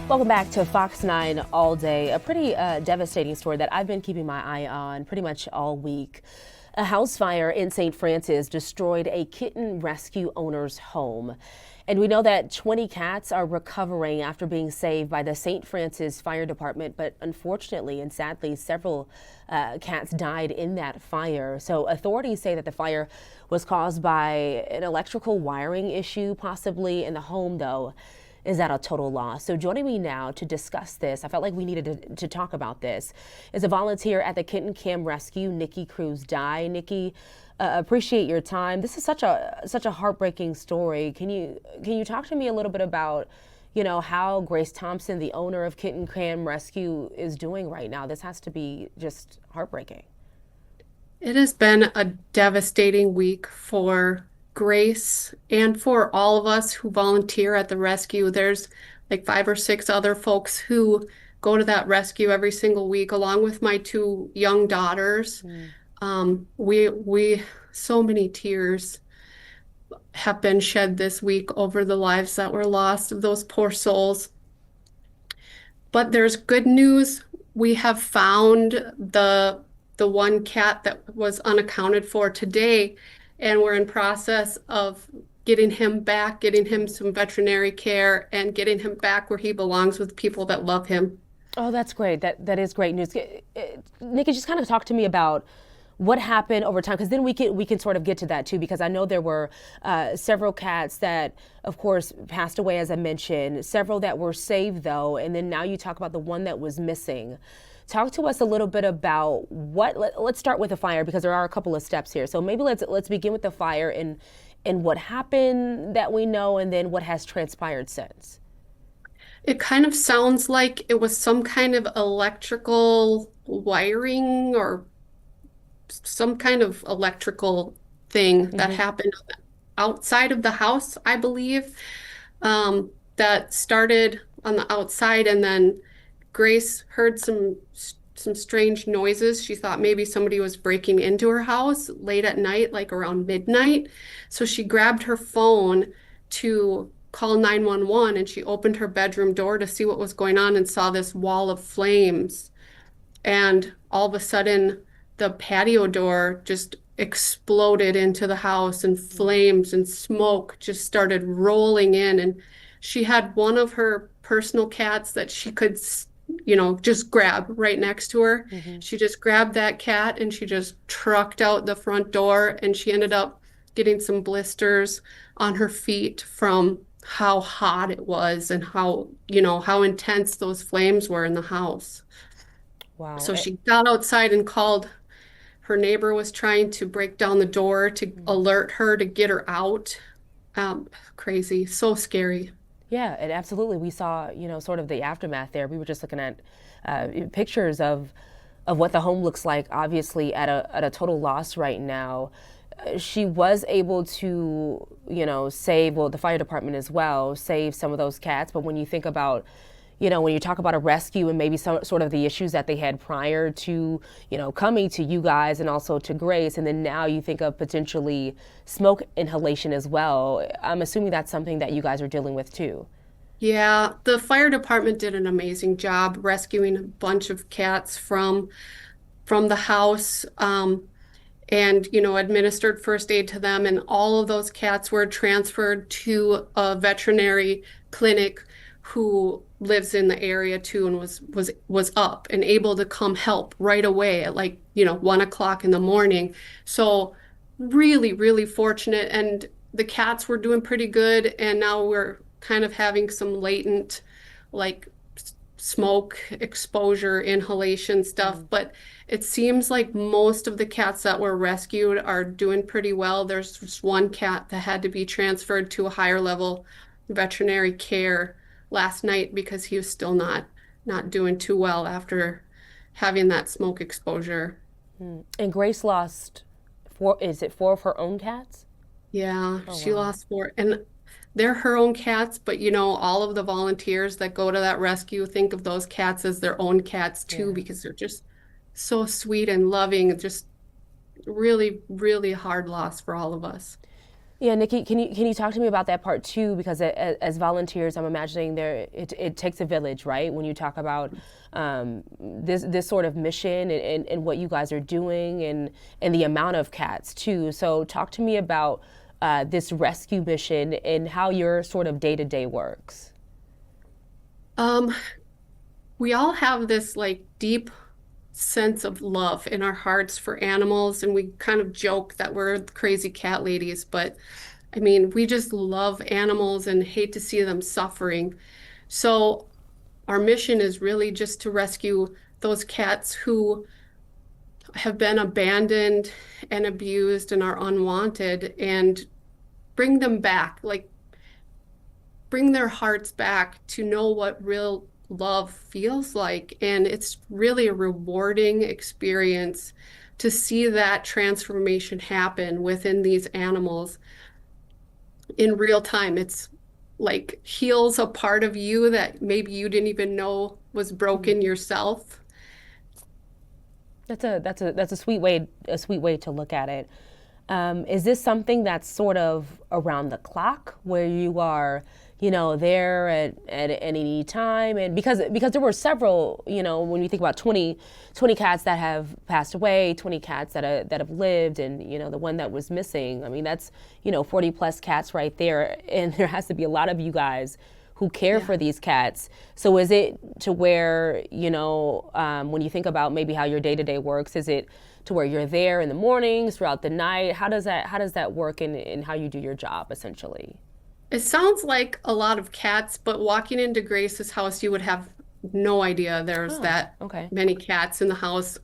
Welcome back to Fox 9 All Day. A pretty devastating story that I've been keeping my eye on pretty much all week. A house fire in St. Francis destroyed a kitten rescue owner's home. And we know that 20 cats are recovering after being saved by the St. Francis Fire Department. But unfortunately and sadly, several cats died in that fire. So authorities say that the fire was caused by an electrical wiring issue, possibly, in the home, though is at a total loss. So joining me now to discuss this, I felt like we needed to talk about this, is a volunteer at the Kitten Kam Rescue, Nikki Cruz-Dye. Nikki, appreciate your time. This is such a heartbreaking story. Can you talk to me a little bit about, how Grace Thompson, the owner of Kitten Kam Rescue, is doing right now? This has to be just heartbreaking. It has been a devastating week for Grace and for all of us who volunteer at the rescue. There's like 5 or 6 other folks who go to that rescue every single week, along with my 2 young daughters. Mm. So many tears have been shed this week over the lives that were lost of those poor souls. But there's good news. We have found the one cat that was unaccounted for today, and we're in process of getting him back, getting him some veterinary care, and getting him back where he belongs with people that love him. Oh, that's great. That is great news. Nikki, just kind of talk to me about what happened over time, because then we can sort of get to that too, because I know there were several cats that, of course, passed away, as I mentioned, several that were saved though, and then now you talk about the one that was missing. Talk to us a little bit about let's start with the fire, because there are a couple of steps here. So maybe let's begin with the fire and what happened that we know, and then what has transpired since. It kind of sounds like it was some kind of electrical wiring or some kind of electrical thing that Hmm. happened outside of the house, I believe, that started on the outside, and then Grace heard some strange noises. She thought maybe somebody was breaking into her house late at night, like around midnight. So she grabbed her phone to call 911, and she opened her bedroom door to see what was going on and saw this wall of flames. And all of a sudden, the patio door just exploded into the house, and flames and smoke just started rolling in. And she had one of her personal cats that she could, just grab right next to her. Hmm. She just grabbed that cat and she just trucked out the front door, and she ended up getting some blisters on her feet from how hot it was and how intense those flames were in the house. Wow. So she got outside and called. Her neighbor was trying to break down the door to alert her to get her out. Crazy, so scary. Yeah, and absolutely. We saw, sort of the aftermath there. We were just looking at pictures of what the home looks like, obviously at a total loss right now. She was able to, save, well, the fire department as well, save some of those cats. But when you think about, when you talk about a rescue and maybe some sort of the issues that they had prior to, coming to you guys and also to Grace, and then now you think of potentially smoke inhalation as well. I'm assuming that's something that you guys are dealing with too. Yeah, the fire department did an amazing job rescuing a bunch of cats from the house, and administered first aid to them, and all of those cats were transferred to a veterinary clinic who lives in the area too, and was up and able to come help right away at, like, 1 o'clock in the morning. So really, really fortunate. And the cats were doing pretty good, and now we're kind of having some latent, like, smoke exposure, inhalation stuff. Mm. But it seems like most of the cats that were rescued are doing pretty well. There's just one cat that had to be transferred to a higher level veterinary care last night because he was still not doing too well after having that smoke exposure. And Grace lost is it four of her own cats? Yeah, Oh, she wow. lost four. And they're her own cats, but all of the volunteers that go to that rescue think of those cats as their own cats too, Yeah. because they're just so sweet and loving. It's just really, really hard loss for all of us. Yeah, Nikki, can you talk to me about that part too? Because as volunteers, I'm imagining it takes a village, right? When you talk about this sort of mission and what you guys are doing and the amount of cats too. So talk to me about this rescue mission and how your sort of day to day works. Um, we all have this like deep sense of love in our hearts for animals, and we kind of joke that we're the crazy cat ladies, but I mean, we just love animals and hate to see them suffering. So our mission is really just to rescue those cats who have been abandoned and abused and are unwanted and bring them back, like bring their hearts back to know what real love feels like. And it's really a rewarding experience to see that transformation happen within these animals in real time. It's like heals a part of you that maybe you didn't even know was broken yourself. That's a sweet way to look at it. Is this something that's sort of around the clock where you are, there at any time? And because there were several, when you think about 20 cats that have passed away, 20 cats that have lived, and the one that was missing. I mean, that's 40 plus cats right there, and there has to be a lot of you guys who care Yeah. for these cats. So is it to where, when you think about maybe how your day to day works, is it to where you're there in the mornings, throughout the night? How does that work in how you do your job essentially? It sounds like a lot of cats, but walking into Grace's house, you would have no idea there's Oh, that okay. many cats in the house.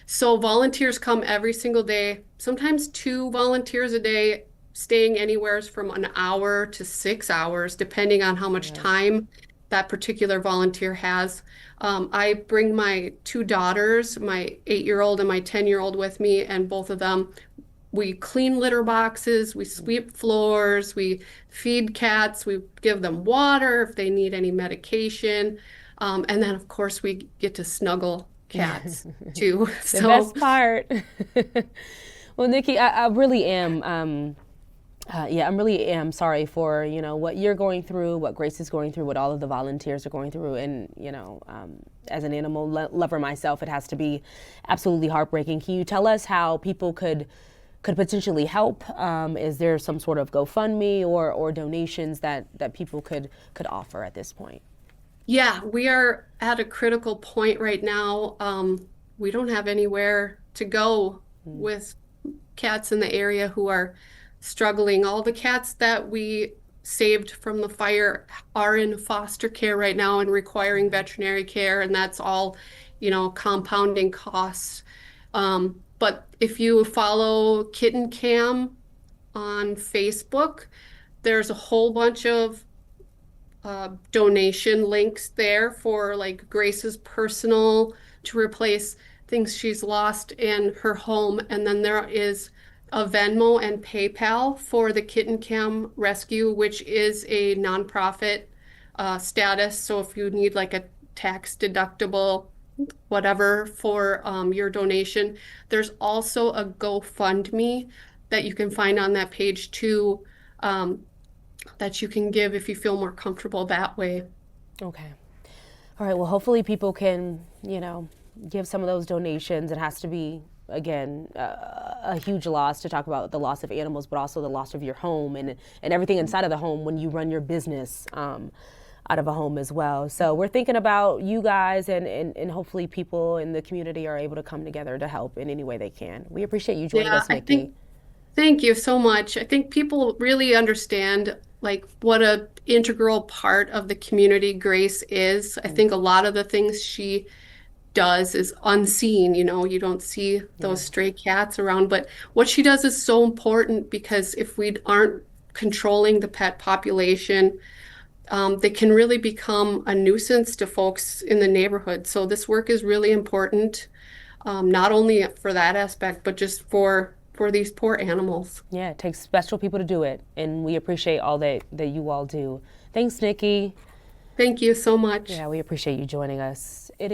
So volunteers come every single day, sometimes two volunteers a day, staying anywhere from an hour to 6 hours, depending on how much Right. time that particular volunteer has. I bring my two daughters, my 8-year-old and my 10-year-old with me, and both of them we clean litter boxes, we sweep floors, we feed cats, we give them water if they need any medication. And then, of course, we get to snuggle cats too. The So, best part. Well, Nikki, I really am. Yeah, I'm really am sorry for what you're going through, what Grace is going through, what all of the volunteers are going through, and as an animal lover myself, it has to be absolutely heartbreaking. Can you tell us how people could potentially help? Is there some sort of GoFundMe or donations that people could offer at this point? yeah, we are at a critical point right now. We don't have anywhere to go with cats in the area who are struggling. All the cats that we saved from the fire are in foster care right now and requiring veterinary care, and that's all, compounding costs. But if you follow Kitten Cam on Facebook, there's a whole bunch of donation links there for like Grace's personal to replace things she's lost in her home. And then there is a Venmo and PayPal for the Kitten Kam Rescue, which is a nonprofit status. So if you need like a tax deductible, whatever for your donation, there's also a GoFundMe that you can find on that page too. That you can give if you feel more comfortable that way. Okay. All right. Well, hopefully people can, give some of those donations. It has to be, again, a huge loss to talk about the loss of animals, but also the loss of your home and everything inside of the home when you run your business out of a home as well. So we're thinking about you guys and hopefully people in the community are able to come together to help in any way they can. We appreciate you joining Yeah, us, Nikki. thank you so much. I think people really understand like what a integral part of the community Grace is. I think a lot of the things she does is unseen, you don't see Yeah. those stray cats around, but what she does is so important because if we aren't controlling the pet population, they can really become a nuisance to folks in the neighborhood. So this work is really important, not only for that aspect, but just for these poor animals. Yeah, it takes special people to do it, and we appreciate all that you all do. Thanks, Nikki. Thank you so much. Yeah, we appreciate you joining us. It is